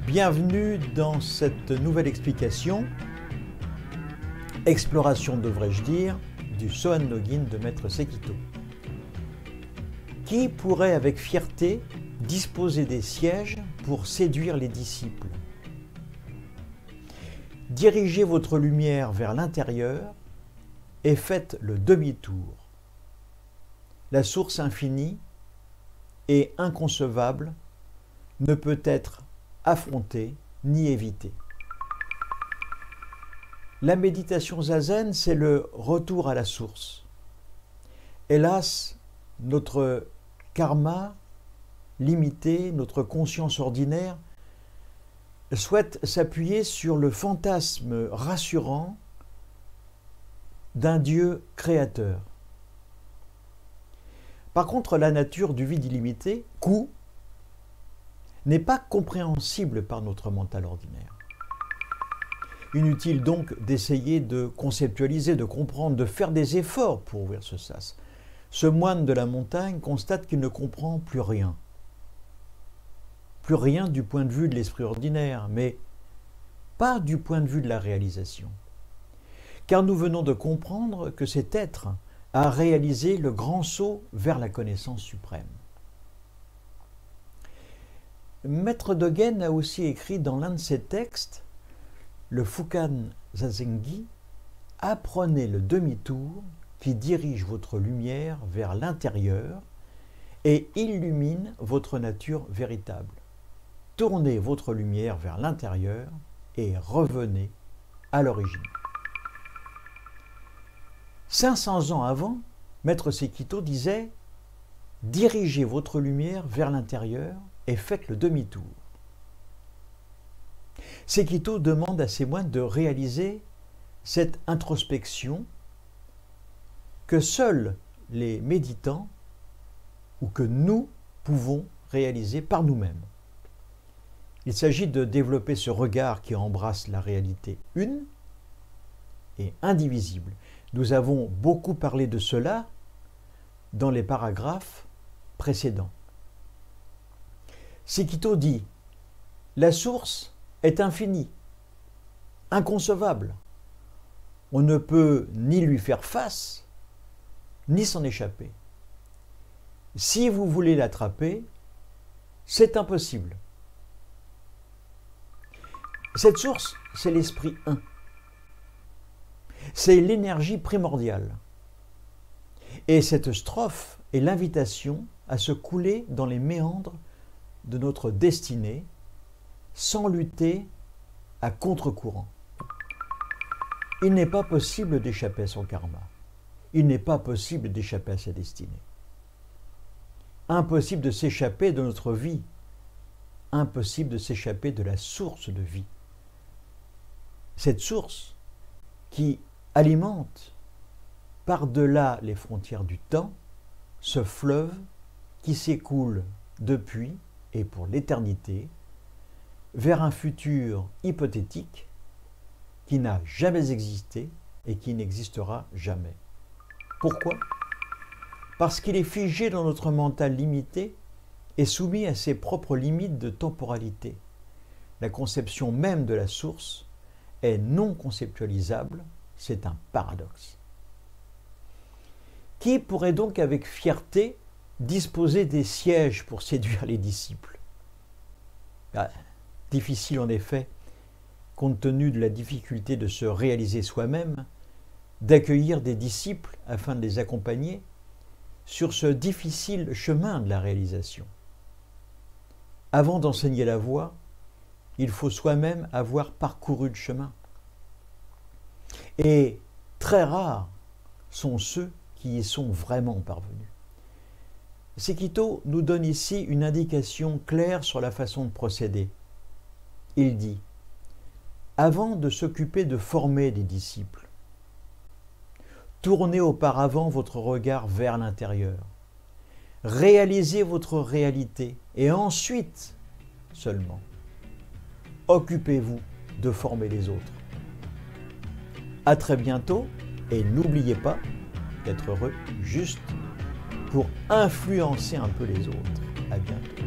Bienvenue dans cette nouvelle explication, exploration devrais-je dire, du Sohan Login de Maître Sekito. Qui pourrait avec fierté disposer des sièges pour séduire les disciples? Dirigez votre lumière vers l'intérieur et faites le demi-tour. La source infinie et inconcevable ne peut être affrontée ni évitée. La méditation zazen, c'est le retour à la source. Hélas, notre karma limité, notre conscience ordinaire, souhaite s'appuyer sur le fantasme rassurant d'un Dieu créateur. Par contre, la nature du vide illimité, Ku, n'est pas compréhensible par notre mental ordinaire. Inutile donc d'essayer de conceptualiser, de comprendre, de faire des efforts pour ouvrir ce sas. Ce moine de la montagne constate qu'il ne comprend plus rien. Plus rien du point de vue de l'esprit ordinaire, mais pas du point de vue de la réalisation. Car nous venons de comprendre que cet être a réalisé le grand saut vers la connaissance suprême. Maître Dogen a aussi écrit dans l'un de ses textes, le Fukan Zazengi, « Apprenez le demi-tour qui dirige votre lumière vers l'intérieur et illumine votre nature véritable. Tournez votre lumière vers l'intérieur et revenez à l'origine. » 500 ans avant, Maître Sekito disait « Dirigez votre lumière vers l'intérieur et faites le demi-tour. » Sekito demande à ses moines de réaliser cette introspection que seuls les méditants ou que nous pouvons réaliser par nous-mêmes. Il s'agit de développer ce regard qui embrasse la réalité une et indivisible. Nous avons beaucoup parlé de cela dans les paragraphes précédents. Sekito dit « La source est infinie, inconcevable. On ne peut ni lui faire face, ni s'en échapper. Si vous voulez l'attraper, c'est impossible. » Cette source, c'est l'esprit un. C'est l'énergie primordiale. Et cette strophe est l'invitation à se couler dans les méandres de notre destinée sans lutter à contre-courant. Il n'est pas possible d'échapper à son karma. Il n'est pas possible d'échapper à sa destinée. Impossible de s'échapper de notre vie. Impossible de s'échapper de la source de vie. Cette source qui alimente par-delà les frontières du temps ce fleuve qui s'écoule depuis et pour l'éternité vers un futur hypothétique qui n'a jamais existé et qui n'existera jamais. Pourquoi? Parce qu'il est figé dans notre mental limité et soumis à ses propres limites de temporalité. La conception même de la source est non conceptualisable, c'est un paradoxe. Qui pourrait donc avec fierté disposer des sièges pour séduire les disciples? Difficile en effet, compte tenu de la difficulté de se réaliser soi-même, d'accueillir des disciples afin de les accompagner sur ce difficile chemin de la réalisation. Avant d'enseigner la voie, il faut soi-même avoir parcouru le chemin. Et très rares sont ceux qui y sont vraiment parvenus. Sekito nous donne ici une indication claire sur la façon de procéder. Il dit « Avant de s'occuper de former des disciples, tournez auparavant votre regard vers l'intérieur, réalisez votre réalité et ensuite seulement, occupez-vous de former les autres. » À très bientôt et n'oubliez pas d'être heureux juste pour influencer un peu les autres. À bientôt.